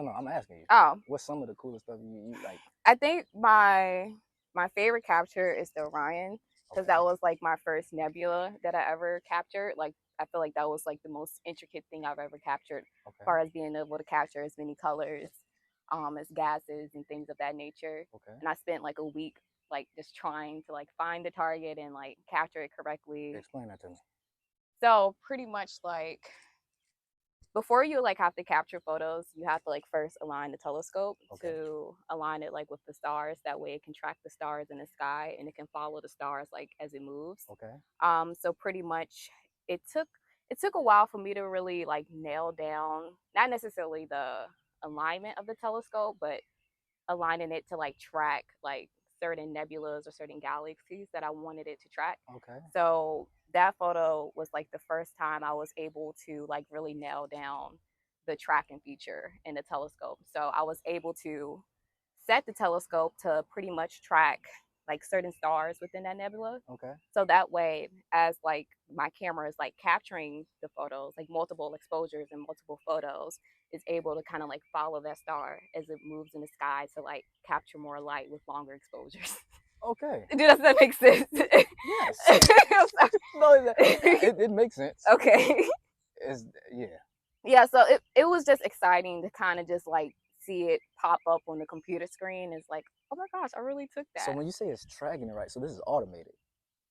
No, I'm asking you. Oh, What's some of the coolest stuff you like? I think my favorite capture is the Orion because Okay. that was like my first nebula that I ever captured. Like I feel like that was like the most intricate thing I've ever captured, as Okay. far as being able to capture as many colors, as gases and things of that nature. Okay. And I spent like a week like just trying to like find the target and like capture it correctly. Explain that to me. So pretty much like before you like have to capture photos, you have to like first align the telescope to align it like with the stars. That way it can track the stars in the sky and it can follow the stars like as it moves. Okay. So pretty much it took a while for me to really like nail down not necessarily the alignment of the telescope, but aligning it to like track like certain nebulas or certain galaxies that I wanted it to track. Okay. So that photo was like the first time I was able to like really nail down the tracking feature in the telescope. So I was able to set the telescope to pretty much track like certain stars within that nebula. Okay. So that way, as like my camera is like capturing the photos, like multiple exposures and multiple photos, is able to kind of like follow that star as it moves in the sky to like capture more light with longer exposures. Okay. Does that make sense? Yes. No, it makes sense. Okay. It's yeah. Yeah, so it was just exciting to kind of just like see it pop up on the computer screen. It's like, oh my gosh, I really took So that. when you say it's tracking it right, so this is automated.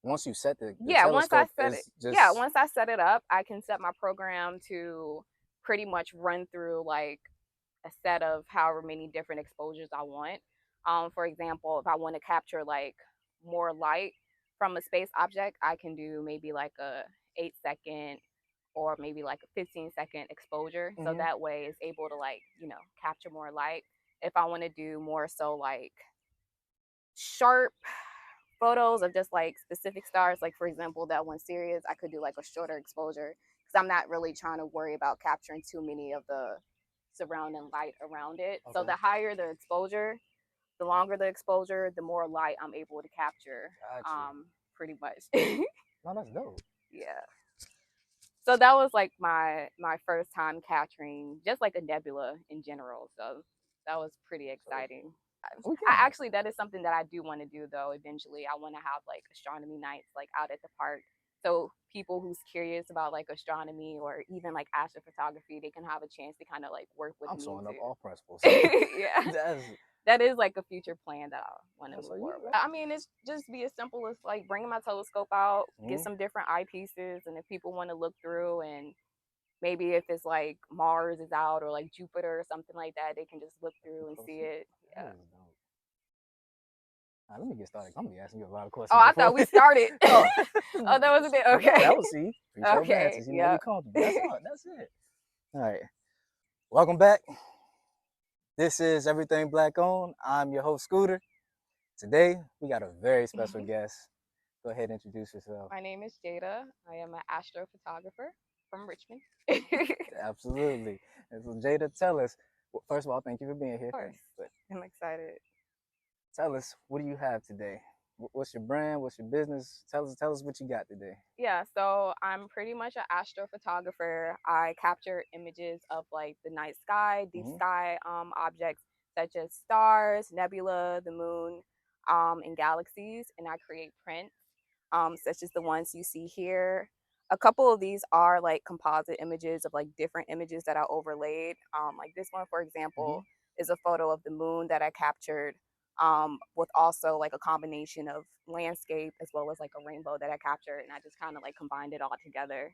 Once you set the Yeah, telescope, is just once I set it up, I can set my program to pretty much run through like a set of however many different exposures I want. For example, if I want to capture like more light from a space object, I can do maybe like a 8 second or maybe like a 15-second exposure. So that way it's able to like, capture more light. If I want to do more so like sharp photos of just like specific stars, like for example, that one Sirius, I could do like a shorter exposure because I'm not really trying to worry about capturing too many of the surrounding light around it. So the higher the exposure, the longer the exposure, the more light I'm able to capture. Pretty much. No, that's dope. Yeah. So that was like my first time capturing just like a nebula in general. So that was pretty exciting. Actually, that is something that I do want to do though. Eventually, I want to have like astronomy nights like out at the park, so people who's curious about like astronomy or even like astrophotography, they can have a chance to kind of like work with me. I'm sewing up all principles. Yeah, that is like a future plan that I want to move forward with. I mean, it's just be as simple as like bringing my telescope out, get some different eyepieces, and if people want to look through and maybe if it's like Mars is out or like Jupiter or something like that, they can just look through and see it. Yeah. Let me get started. I'm gonna be asking you a lot of questions. Oh, I thought we started. Oh, that wasn't it. Okay. That was see. Okay. Yeah. You comfortable. That's all. That's it. All right. Welcome back. This is Everything Black Owned. I'm your host, Scooter. Today we got a very special guest. Go ahead and introduce yourself. My name is Jada. I am an astrophotographer from Richmond. Absolutely. And so Jada, tell us. First of all, thank you for being here. Of course. But I'm excited. Tell us, what do you have today? What's your brand? What's your business? Tell us what you got today. Yeah, so I'm pretty much an astrophotographer. I capture images of like the night sky, deep sky objects such as stars, nebula, the moon, and galaxies, and I create prints such as the ones you see here. A couple of these are like composite images of like different images that I overlaid. Like this one, for example, is a photo of the moon that I captured with also like a combination of landscape as well as like a rainbow that I captured, and I just kind of like combined it all together.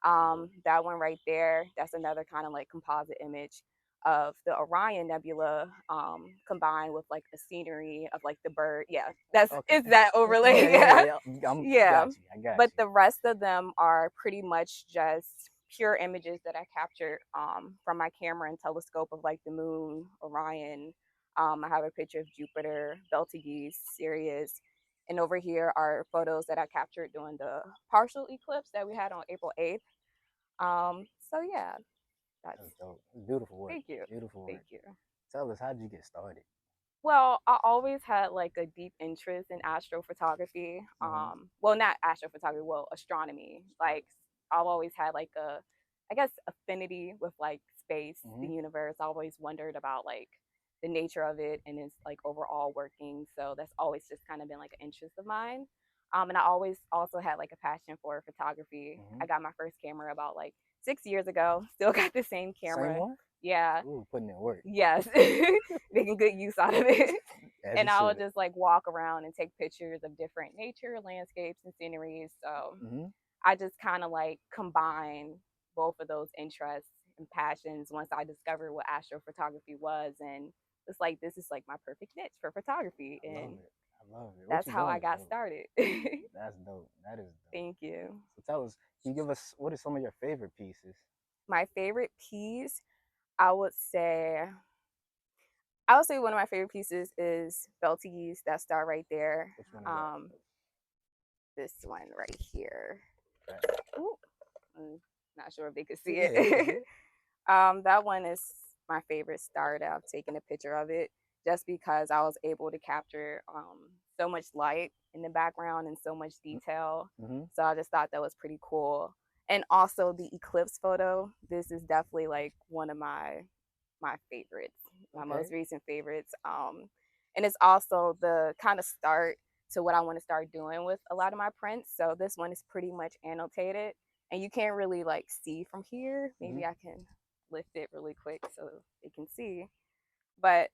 That one right there, that's another kind of like composite image of the Orion Nebula combined with like the scenery of like the bird. Yeah, it's that overlay. Yeah. I got but the rest of them are pretty much just pure images that I captured from my camera and telescope of like the moon, Orion. I have a picture of Jupiter, Betelgeuse, Sirius, and over here are photos that I captured during the partial eclipse that we had on April 8th. So yeah, that's dope. Beautiful work. Thank you. Beautiful work. Thank you. Tell us, how'd you get started? Well, I always had like a deep interest in astrophotography. Well, not astrophotography, well, astronomy. Like I've always had like I guess affinity with like space, the universe. I always wondered about like the nature of it and its like overall working. So that's always just kind of been like an interest of mine. And I always also had like a passion for photography. I got my first camera about like 6 years ago. Still got the same Same camera. one? Yeah. Ooh, putting in work. Yes. Making good use out of it. As And you I would should. just like walk around and take pictures of different nature, landscapes, and sceneries. So I just kind of like combine both of those interests and passions once I discovered what astrophotography was. And it's like, this is like my perfect niche for photography. I love And it. I love it. What that's you how doing I is got dope. started. That's dope. That is dope. Thank you. So tell us, can you give us what are some of your favorite pieces? My favorite piece, I would say, I would say one of my favorite pieces is Belties, that star right there. Which one is that? This one right here. Okay. Ooh, I'm not sure if they could see Yeah, you can see it. it. That one is my favorite star that I've taken a picture of it just because I was able to capture so much light in the background and so much detail. So I just thought that was pretty cool. And also the eclipse photo. This is definitely like one of my favorites, my most recent favorites. And it's also the kind of start to what I want to start doing with a lot of my prints. So this one is pretty much annotated, and you can't really like see from here. Maybe I can lift it really quick so they can see. But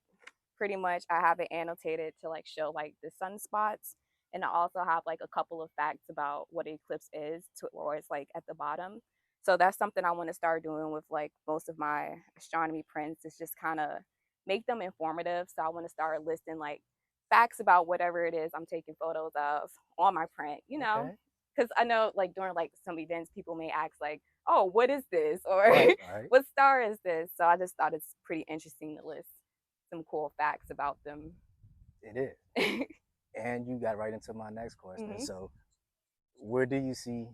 pretty much I have it annotated to like show like the sunspots, and I also have like a couple of facts about what an eclipse is to or it's like at the bottom. So that's something I want to start doing with like most of my astronomy prints, is just kind of make them informative. So I want to start listing like facts about whatever it is I'm taking photos of on my print, you know, Okay. because I know like during like some events people may ask like, oh, what is this, or Right. what star is this? So I just thought it's pretty interesting to list some cool facts about them. It is. And you got right into my next question. So where do you see,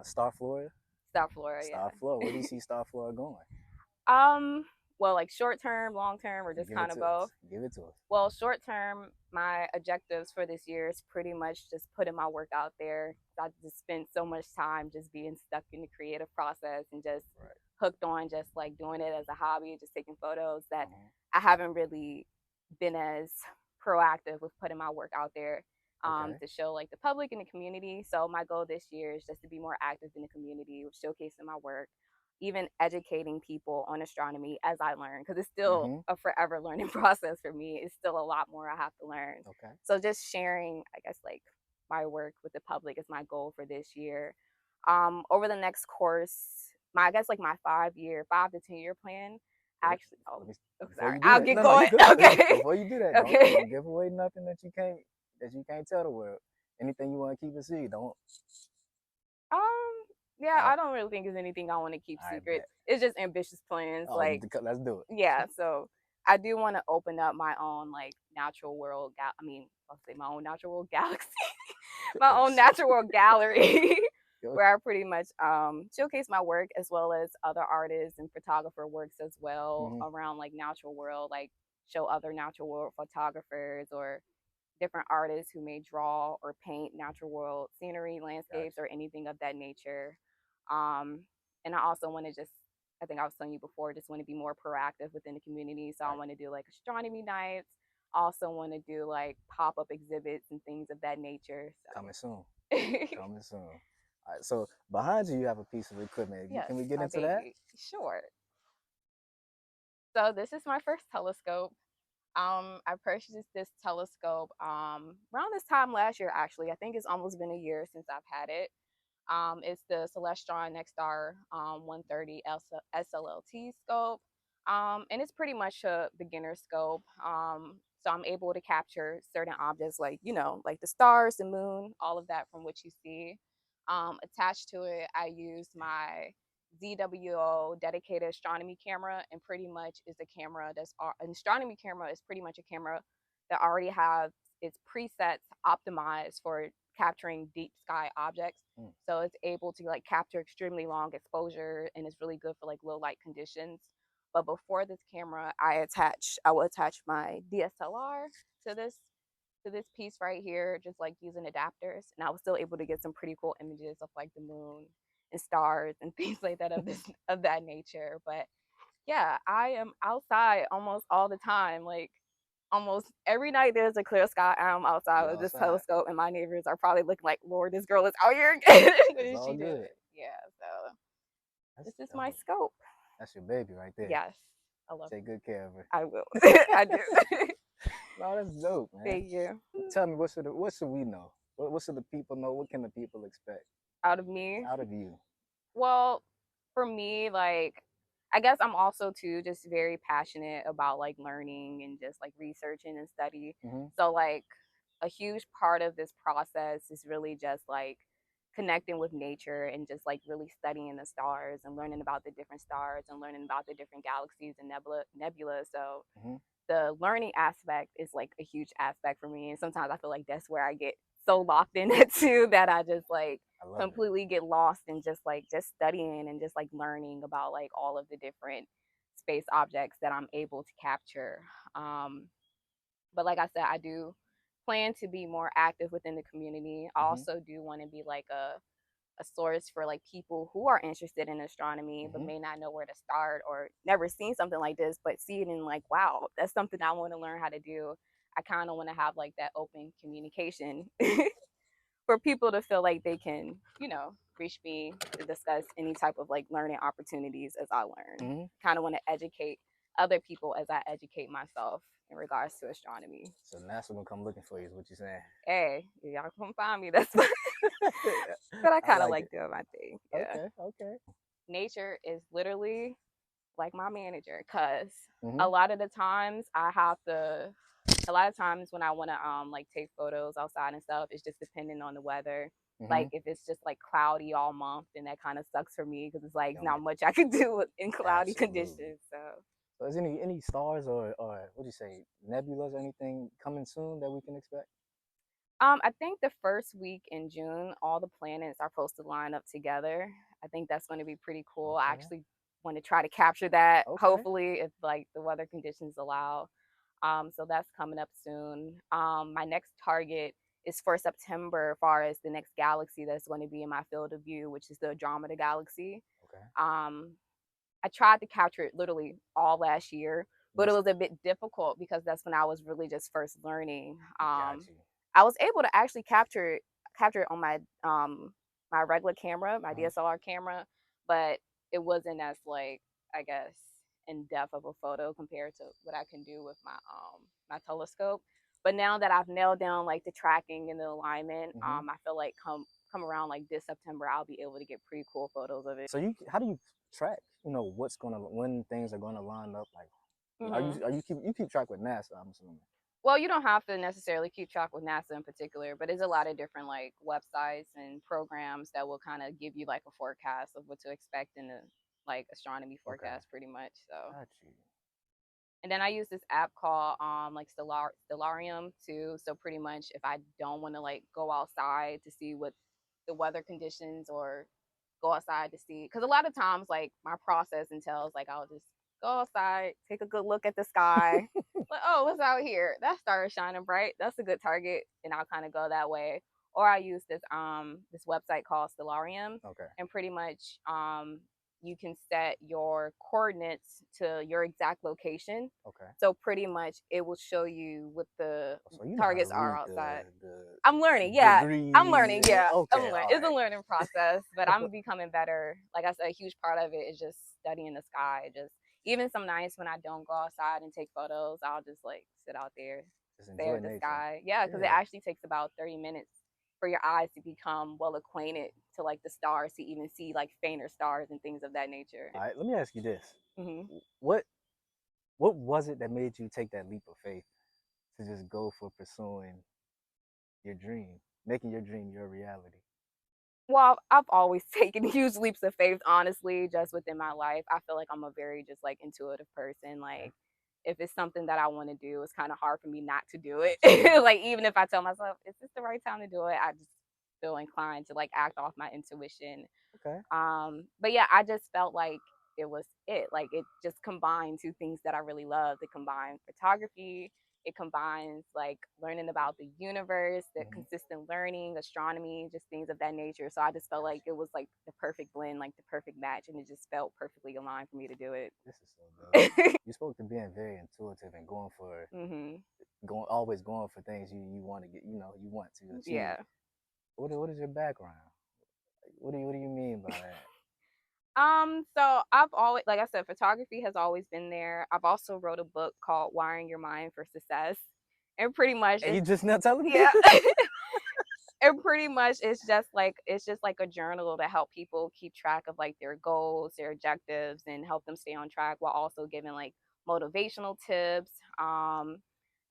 Star.Floraa? Star.Floraa, yeah. Star.Floraa. Where do you see Star.Floraa going? Well, like short term, long term, or just Give it kind of to us. both. Give it to us. Well, short term, my objectives for this year is pretty much just putting my work out there. I just spent so much time just being stuck in the creative process and just hooked on just like doing it as a hobby, just taking photos, that I haven't really been as proactive with putting my work out there to show like the public and the community. So my goal this year is just to be more active in the community with showcasing my work, even educating people on astronomy as I learn, because it's still a forever learning process for me. It's still a lot more I have to learn. So just sharing, I guess, like my work with the public is my goal for this year. Over the next course, I guess like my 5 to 10 year plan. Actually, sorry, I'll get going. Okay. Before you do that, Okay. don't give away nothing that you can't tell the world. Anything you want to keep a secret, don't. Yeah, I don't really think there's anything I want to keep secret. It's just ambitious plans. Like, let's do it. Yeah, so I do want to open up my own like natural world. I'll say my own natural world galaxy, my own natural world gallery, where I pretty much showcase my work as well as other artists and photographer works as well around like natural world, like show other natural world photographers or different artists who may draw or paint natural world scenery, landscapes, or anything of that nature. Um, and I also want to just, I think I was telling you before, just want to be more proactive within the community. So I want to do like astronomy nights. Also want to do like pop-up exhibits and things of that nature. So. Coming soon. Coming soon. All right, so behind you have a piece of equipment. Yes, can we get into baby. that? Sure. So this is my first telescope. I purchased this telescope around this time last year. Actually, I think it's almost been a year since I've had it. It's the Celestron Nexstar 130 SLLT scope, and it's pretty much a beginner scope. So I'm able to capture certain objects like like the stars, the moon, all of that from what you see. Attached to it, I use my ZWO dedicated astronomy camera, and pretty much is a camera that's an astronomy camera is pretty much a camera that already has its presets optimized for capturing deep sky objects. So it's able to like capture extremely long exposure, and it's really good for like low light conditions. But before this camera, I will attach my DSLR to this piece right here, just like using adapters, and I was still able to get some pretty cool images of like the moon and stars and things like that of that nature. But Yeah, I am outside almost all the time. Like almost every night there's a clear sky. I'm outside You with this outside. telescope, and my neighbors are probably looking like, "Lord, this girl is out here again. What It's is all she doing?" good. Yeah, so That's this is my dope. scope. That's your baby right there. Yes, I love Take her. good care of her. I will. I do. No, that's dope, man. Thank you. Tell me, what should we know? What should the people know? What can the people expect Out of me, out of you? well, for me, like, I guess I'm also too just very passionate about like learning and just like researching and study. Mm-hmm. So like a huge part of this process is really just like connecting with nature and just like really studying the stars and learning about the different stars and learning about the different galaxies and nebula. So Mm-hmm. the learning aspect is like a huge aspect for me, and sometimes I feel like that's where I get so locked in it too that I just like I love it. completely get lost in just studying and just like learning about like all of the different space objects that I'm able to capture. But like I said, I do plan to be more active within the community. I Mm-hmm. also do want to be like a source for like people who are interested in astronomy but Mm-hmm. may not know where to start or never seen something like this but see it and like, wow, that's something I want to learn how to do. I kind of want to have like that open communication for people to feel like they can, reach me to discuss any type of like learning opportunities as I learn. Mm-hmm. Kind of want to educate other people as I educate myself in regards to astronomy. So NASA gonna come looking for you, is what you're saying. Hey, y'all come find me. That's what, but I I kind of like like it. doing my thing. Yeah. Okay, okay. Nature is literally like my manager because Mm-hmm. a lot of the times I have to a lot of times when I want to like take photos outside and stuff, it's just depending on the weather. Mm-hmm. Like if it's just like cloudy all month, then that kind of sucks for me because it's like You not much I can do in cloudy absolutely. conditions. So So is any stars or what do you say, nebulas or anything coming soon that we can expect? I think the first week in June, all the planets are supposed to line up together. I think that's going to be pretty cool. I Okay. actually want to try to capture that, Okay. hopefully, if like the weather conditions allow. So that's coming up soon. My next target is for September, as far as the next galaxy that's going to be in my field of view, which is the Andromeda galaxy. Okay. I tried to capture it literally all last year, but it Yes. was a bit difficult because that's when I was really just first learning. Got you. I was able to actually capture it on my regular camera, my Uh-huh. DSLR camera, but it wasn't as like, I guess, in depth of a photo compared to what I can do with my telescope. But now that I've nailed down like the tracking and the alignment, Mm-hmm. I feel like come around like this September, I'll be able to get pretty cool photos of it. So how do you track? What's gonna when things are gonna line up? Like, Hmm. are you keep track with NASA? I'm assuming. Well, you don't have to necessarily keep track with NASA in particular, but there's a lot of different like websites and programs that will kind of give you like a forecast of what to expect in the like astronomy Okay. forecast pretty much. So, Got you. and then I use this app called like Stellarium too. So pretty much if I don't want to like go outside to see what the weather conditions or go outside to see, because a lot of times like my process entails like I'll just go outside, take a good look at the sky, like, oh, what's out here? That star is shining bright, that's a good target, and I'll kind of go that way. Or I use this website called Stellarium, Okay. and pretty much you can set your coordinates to your exact location. Okay. So pretty much it will show you what the So you know how to targets are read outside. the I'm learning. Yeah, I'm degrees. learning. Yeah, I'm Okay. learning. All It's a right. learning process, but I'm becoming better. Like I said, a huge part of it is just studying the sky. Just even some nights when I don't go outside and take photos, I'll just like sit out there, Just stare enjoy at the nature. sky. Yeah, because it Yeah. actually takes about 30 minutes for your eyes to become well acquainted to like the stars to even see like fainter stars and things of that nature. All right. Let me ask you this: Hmm. what what was it that made you take that leap of faith to just go for pursuing your dream, making your dream your reality? Well, I've always taken huge leaps of faith, honestly, just within my life. I feel like I'm a very just like intuitive person. Okay. Like if it's something that I want to do, it's kind of hard for me not to do it. Absolutely. Like even if I tell myself, is this the right time to do it? I just feel inclined to like act off my intuition. Okay. But yeah, I just felt like was it. Like it just combined two things that I really loved. It combined photography. It combines like learning about the universe, the consistent learning, astronomy, just things of that nature. So I just felt like it was like the perfect blend, like the perfect match, and it just felt perfectly aligned for me to do it. This is so dope. You spoke to being very intuitive and going for always going for things you want to get, you want to achieve. Yeah. What is your background? What do you mean by that? So I've always, like I said, photography has always been there. I've also wrote a book called Wiring Your Mind for Success. And pretty much you just not telling me? Yeah. And pretty much it's just like a journal to help people keep track of like their goals, their objectives, and help them stay on track while also giving like motivational tips,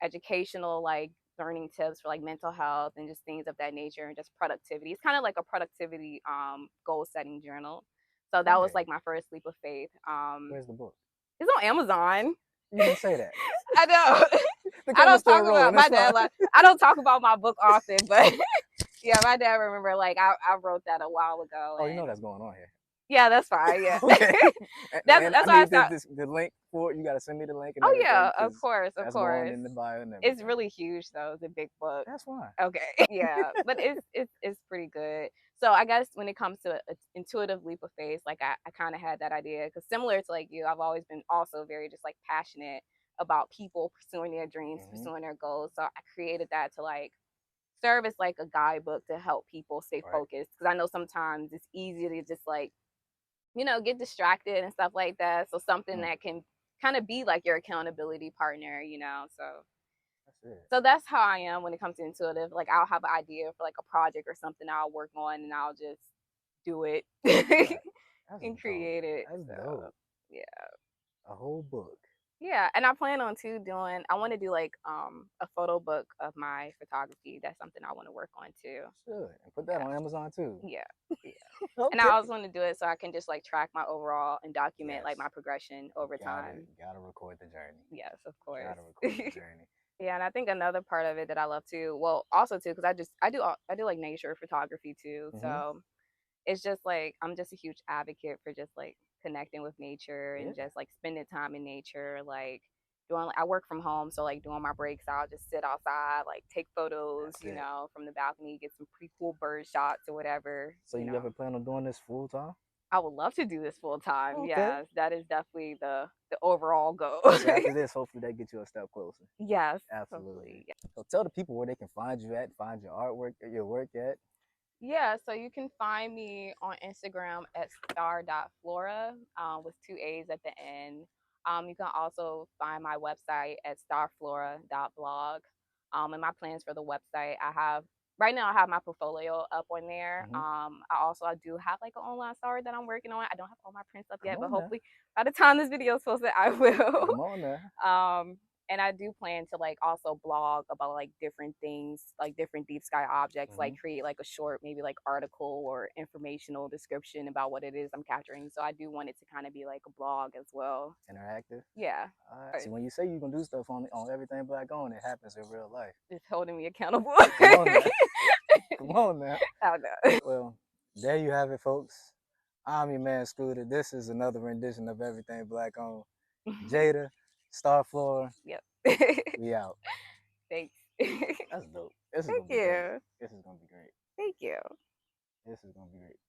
educational like learning tips for like mental health and just things of that nature and just productivity. It's kind of like a productivity goal setting journal. So that was like my first leap of faith. Where's the book? It's on Amazon. You didn't say that. I know. I don't talk about my dad. Like, I don't talk about my book often, but yeah, my dad remember like I wrote that a while ago. Oh, you know that's going on here. Yeah, that's fine. Yeah. Okay. that's why I need the link for it. You gotta send me the link. And oh yeah, of course, of that's course. Going in the bio and everything. It's really huge though. It's a big book. That's fine. Okay. Yeah, but it's pretty good. So I guess when it comes to an intuitive leap of faith, like I kind of had that idea because similar to like you, I've always been also very just like passionate about people pursuing their dreams, pursuing their goals. So I created that to like serve as like a guidebook to help people stay focused because I know sometimes it's easy to just like get distracted and stuff like that. So something that can kind of be like your accountability partner, So that's how I am when it comes to intuitive. Like I'll have an idea for like a project or something I'll work on and I'll just do it and create it. That's dope. Yeah. A whole book. Yeah, and I plan on I want to do like a photo book of my photography. That's something I want to work on too. Sure. And put that on Amazon too. Yeah. Okay. And I also want to do it so I can just like track my overall and document like my progression over time. Gotta record the journey. Yes, of course. Gotta record the journey. Yeah, and I think another part of it that I love too, well, also too, because I do like nature photography too. So it's just like I'm just a huge advocate for just like connecting with nature and just like spending time in nature. Like I work from home, so like during my breaks, I'll just sit outside, like take photos, from the balcony, get some pretty cool bird shots or whatever. So you ever plan on doing this full time? I would love to do this full time. Okay. Yes, that is definitely the overall goal. So after this, hopefully that gets you a step closer. Yes, absolutely. Yeah. So tell the people where they can find you at, find your artwork, your work at. Yeah, so you can find me on Instagram at Star.Floraa with 2 A's at the end. You can also find my website at Star.Floraa.blog. And my plans for the website, right now I have my portfolio up on there. I do have like an online store that I'm working on. I don't have all my prints up yet, but hopefully by the time this video is posted, I will. Come on now. And I do plan to like also blog about like different things, like different deep sky objects, like create like a short, maybe like article or informational description about what it is I'm capturing. So I do want it to kind of be like a blog as well. Interactive. Yeah. See, when you say you can do stuff on Everything Black On, it happens in real life. It's holding me accountable. Come on now. Come on now. I know. Well, there you have it, folks. I'm your man, Scooter. This is another rendition of Everything Black On. Jada, Star.Floraa. Yep. We out. Thanks. That's dope. Thank you. This is gonna be great. Thank you. This is gonna be great.